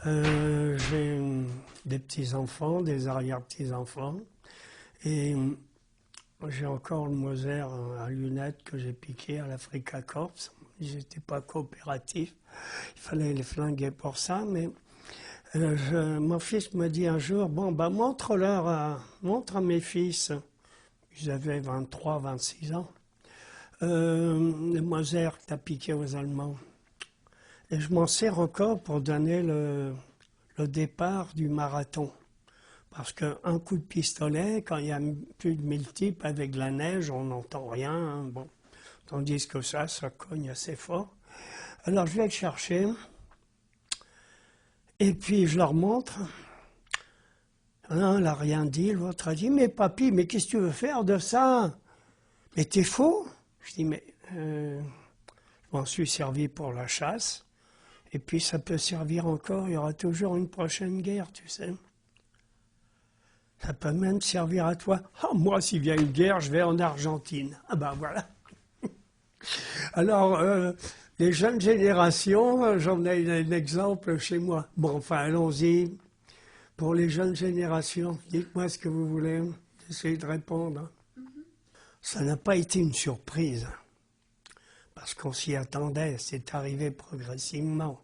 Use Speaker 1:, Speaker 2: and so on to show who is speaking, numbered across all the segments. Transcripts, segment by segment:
Speaker 1: J'ai des petits-enfants, des arrière-petits-enfants. Et j'ai encore le Moser à lunettes que j'ai piqué à l'Africa Corps. Ils n'étaient pas coopératifs. Il fallait les flinguer pour ça. Mais mon fils me dit un jour, bon, bah, montre à mes fils. Ils avaient 23, 26 ans. Le Moser que tu as piqué aux Allemands. Et je m'en sers encore pour donner le départ du marathon. Parce qu'un coup de pistolet, quand il y a plus de 1000 types avec de la neige, on n'entend rien. Hein, bon. Tandis que ça cogne assez fort. Alors je vais le chercher. Et puis je leur montre. L'un n'a rien dit, l'autre a dit, mais papy, mais qu'est-ce que tu veux faire de ça? Mais t'es faux? Je dis, mais je m'en suis servi pour la chasse. Et puis ça peut servir encore, il y aura toujours une prochaine guerre, tu sais. Ça peut même servir à toi. Ah, moi, s'il y a une guerre, je vais en Argentine. Ah ben voilà. Alors, les jeunes générations, j'en ai un exemple chez moi. Bon, enfin, allons-y. Pour les jeunes générations, dites-moi ce que vous voulez. Essayez de répondre. Ça n'a pas été une surprise. Parce qu'on s'y attendait, c'est arrivé progressivement.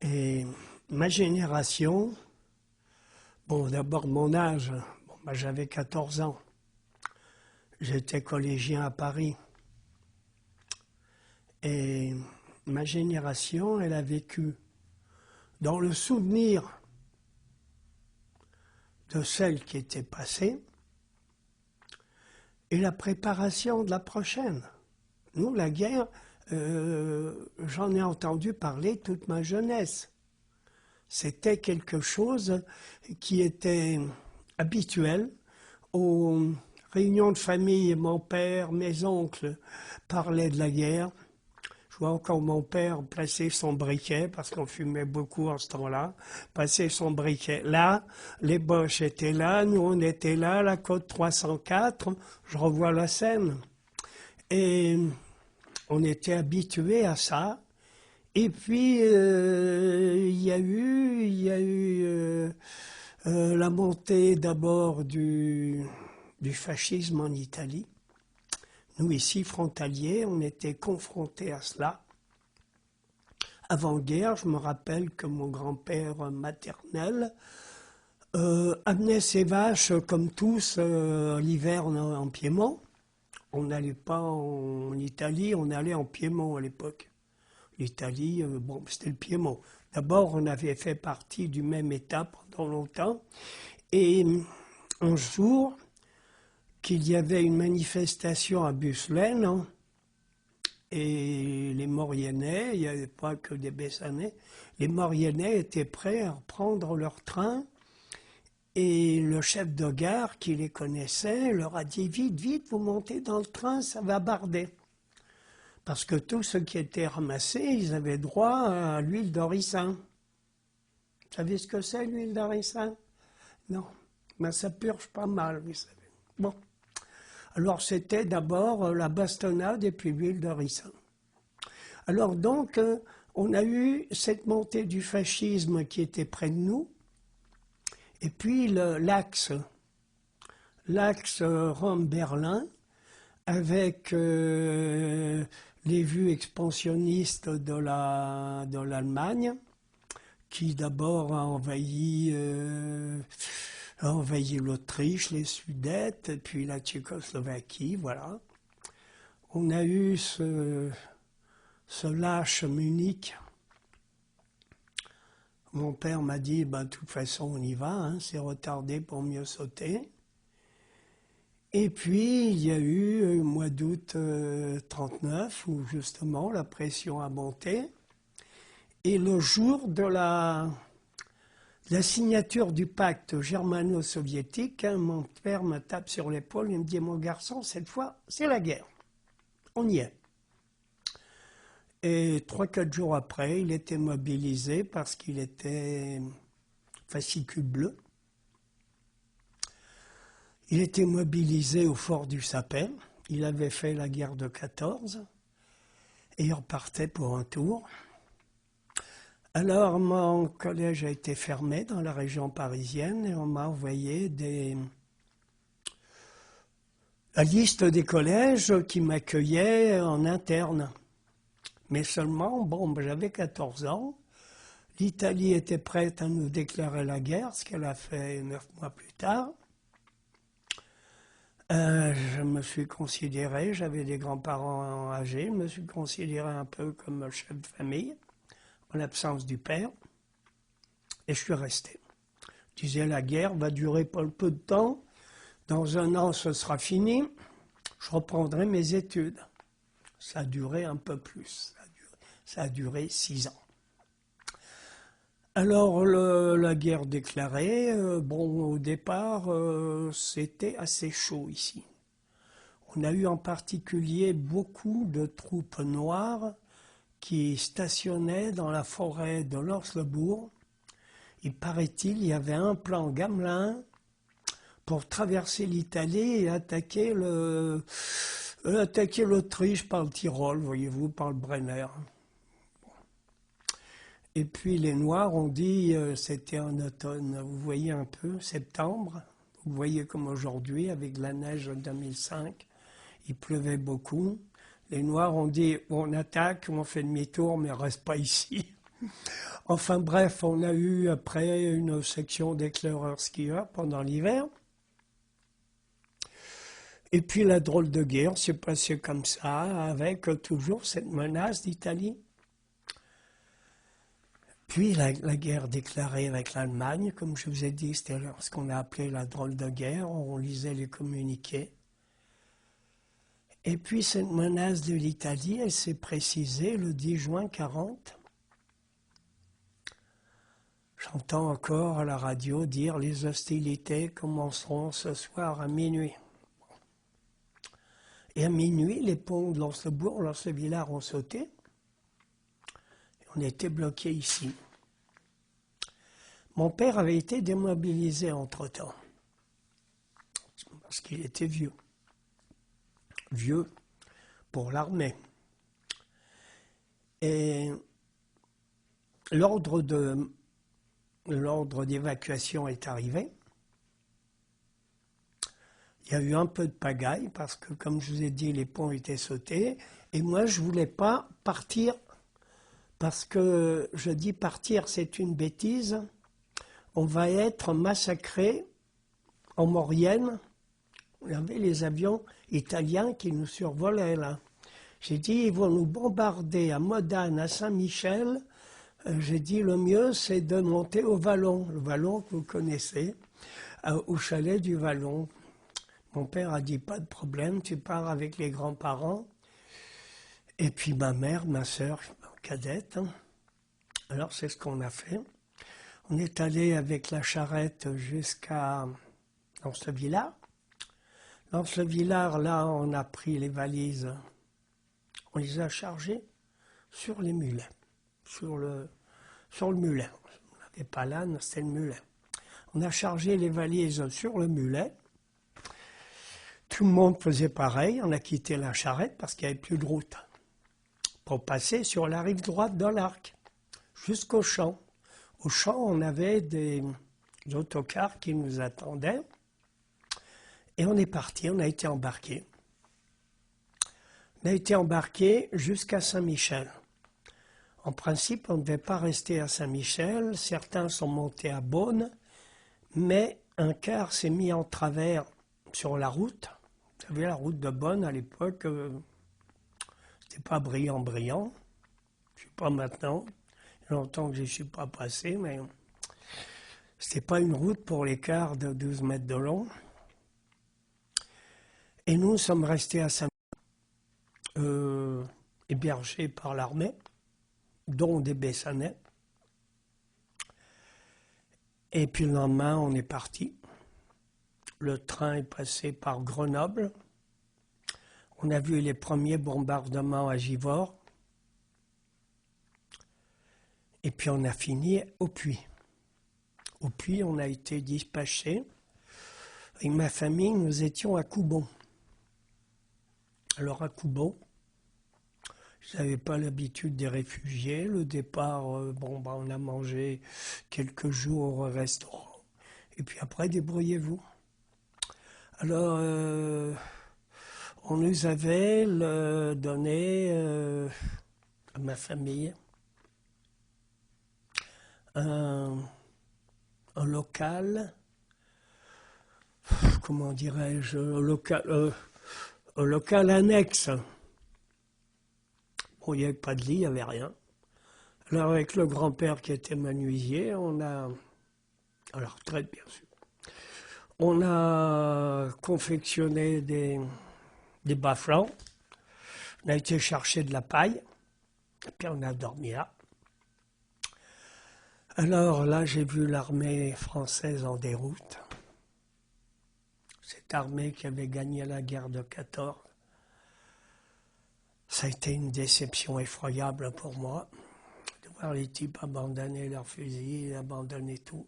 Speaker 1: Et ma génération, bon, d'abord mon âge, bon, bah, j'avais 14 ans. J'étais collégien à Paris. Et ma génération, elle a vécu dans le souvenir de celle qui était passée et la préparation de la prochaine. Nous, la guerre, j'en ai entendu parler toute ma jeunesse. C'était quelque chose qui était habituel aux réunions de famille. Mon père, mes oncles parlaient de la guerre. Je vois encore mon père placer son briquet, parce qu'on fumait beaucoup en ce temps-là, passer son briquet là, les Boches étaient là, nous on était là, la côte 304, je revois la scène. Et on était habitués à ça. Et puis, il y a eu la montée d'abord du fascisme en Italie. Nous, ici, frontaliers, on était confrontés à cela. Avant-guerre, je me rappelle que mon grand-père maternel amenait ses vaches, comme tous, l'hiver en Piémont. On n'allait pas en Italie, on allait en Piémont à l'époque. L'Italie, bon, c'était le Piémont. D'abord, on avait fait partie du même État pendant longtemps. Et un jour, qu'il y avait une manifestation à Busselaine, hein, et les Mauriennais, il n'y avait pas que des Bessanais, les Mauriennais étaient prêts à reprendre leur train, et le chef de gare, qui les connaissait, leur a dit « Vite, vite, vous montez dans le train, ça va barder ». Parce que tous ceux qui étaient ramassés, ils avaient droit à l'huile d'oricin. Vous savez ce que c'est, l'huile d'oricin? Non, mais ça purge pas mal, vous savez. Bon. Alors c'était d'abord la bastonnade et puis l'huile d'oricin. Alors donc, on a eu cette montée du fascisme qui était près de nous, et puis l'axe Rome-Berlin, avec les vues expansionnistes de l'Allemagne, qui d'abord a envahi l'Autriche, les Sudètes, puis la Tchécoslovaquie, voilà. On a eu ce lâche Munich. Mon père m'a dit, ben, de toute façon, on y va, hein, c'est retardé pour mieux sauter. Et puis, il y a eu au mois d'août 39, où justement la pression a monté. Et le jour de la signature du pacte germano-soviétique, hein, mon père me tape sur l'épaule et me dit « Mon garçon, cette fois, c'est la guerre. On y est. » Et 3-4 jours après, il était mobilisé parce qu'il était fascicule bleu. Il était mobilisé au fort du Sapin. Il avait fait la guerre de 14 et il repartait pour un tour. Alors, mon collège a été fermé dans la région parisienne et on m'a envoyé la liste des collèges qui m'accueillaient en interne. Mais seulement, bon, j'avais 14 ans. L'Italie était prête à nous déclarer la guerre, ce qu'elle a fait 9 mois plus tard. Je me suis considéré, j'avais des grands-parents âgés, je me suis considéré un peu comme chef de famille, en l'absence du père, et je suis resté. Je disais, la guerre va durer pas peu de temps, dans 1 an ce sera fini, je reprendrai mes études. Ça a duré un peu plus, ça a duré 6 ans. Alors, la guerre déclarée, bon, au départ, c'était assez chaud ici. On a eu en particulier beaucoup de troupes noires qui stationnaient dans la forêt de l'Orslebourg. Il paraît-il, il y avait un plan Gamelin pour traverser l'Italie et attaquer l'Autriche par le Tyrol, voyez-vous, par le Brenner. Et puis les Noirs ont dit, c'était en automne, vous voyez un peu, septembre, vous voyez comme aujourd'hui avec la neige en 2005, il pleuvait beaucoup. Les Noirs ont dit, on attaque, on fait demi-tour, mais on reste pas ici. Enfin bref, on a eu après une section d'éclaireurs skieurs pendant l'hiver. Et puis la drôle de guerre s'est passée comme ça, avec toujours cette menace d'Italie. Puis la guerre déclarée avec l'Allemagne, comme je vous ai dit, c'était ce qu'on a appelé la drôle de guerre, on lisait les communiqués. Et puis cette menace de l'Italie, elle s'est précisée le 10 juin 1940. J'entends encore à la radio dire les hostilités commenceront ce soir à minuit. Et à minuit, les ponts de l'Orslebourg, l'Orslevillard ont sauté. On était bloqués ici. Mon père avait été démobilisé entre-temps, parce qu'il était vieux. Vieux pour l'armée. Et l'ordre d'évacuation est arrivé. Il y a eu un peu de pagaille, parce que, comme je vous ai dit, les ponts étaient sautés. Et moi, je ne voulais pas partir, parce que je dis partir, c'est une bêtise. On va être massacré en Maurienne. On avait les avions italiens qui nous survolaient là. J'ai dit, ils vont nous bombarder à Modane, à Saint-Michel. J'ai dit, le mieux, c'est de monter au Vallon. Le Vallon que vous connaissez, au chalet du Vallon. Mon père a dit, pas de problème, tu pars avec les grands-parents. Et puis ma mère, ma sœur cadette. Alors c'est ce qu'on a fait. On est allé avec la charrette jusqu'à Lens-le-Villard. Lens-le-Villard, là, on a pris les valises. On les a chargées sur les mulets, sur le mulet. On n'avait pas l'âne, c'était le mulet. On a chargé les valises sur le mulet. Tout le monde faisait pareil. On a quitté la charrette parce qu'il n'y avait plus de route pour passer sur la rive droite de l'Arc jusqu'au champ. Au champ, on avait des autocars qui nous attendaient. Et on est parti, on a été embarqués. On a été embarqués jusqu'à Saint-Michel. En principe, on ne devait pas rester à Saint-Michel. Certains sont montés à Beaune, mais un car s'est mis en travers sur la route. Vous savez, la route de Beaune, à l'époque, c'était pas brillant. Je ne sais pas maintenant. Il y a longtemps que je ne suis pas passé, mais c'était pas une route pour les cars de 12 mètres de long. Et nous sommes restés à Saint-Michel, hébergés par l'armée, dont des Bessanais. Et puis le lendemain, on est parti. Le train est passé par Grenoble. On a vu les premiers bombardements à Givors. Et puis on a fini au Puy. Au Puy, on a été dispatchés. Avec ma famille, nous étions à Coubon. Alors à Coubon, Ils n'avaient pas l'habitude des réfugiés. Le départ, bon, bah, on a mangé quelques jours au restaurant. Et puis après, débrouillez-vous. Alors, on nous avait donné à ma famille un local, comment dirais-je, un local annexe. Bon, il n'y avait pas de lit, il n'y avait rien. Alors avec le grand-père qui était menuisier, on a, à la retraite bien sûr, on a confectionné des bas-flancs, on a été chercher de la paille, et puis on a dormi là. Alors là, j'ai vu l'armée française en déroute. Cette armée qui avait gagné la guerre de 14. Ça a été une déception effroyable pour moi, de voir les types abandonner leurs fusils, abandonner tout.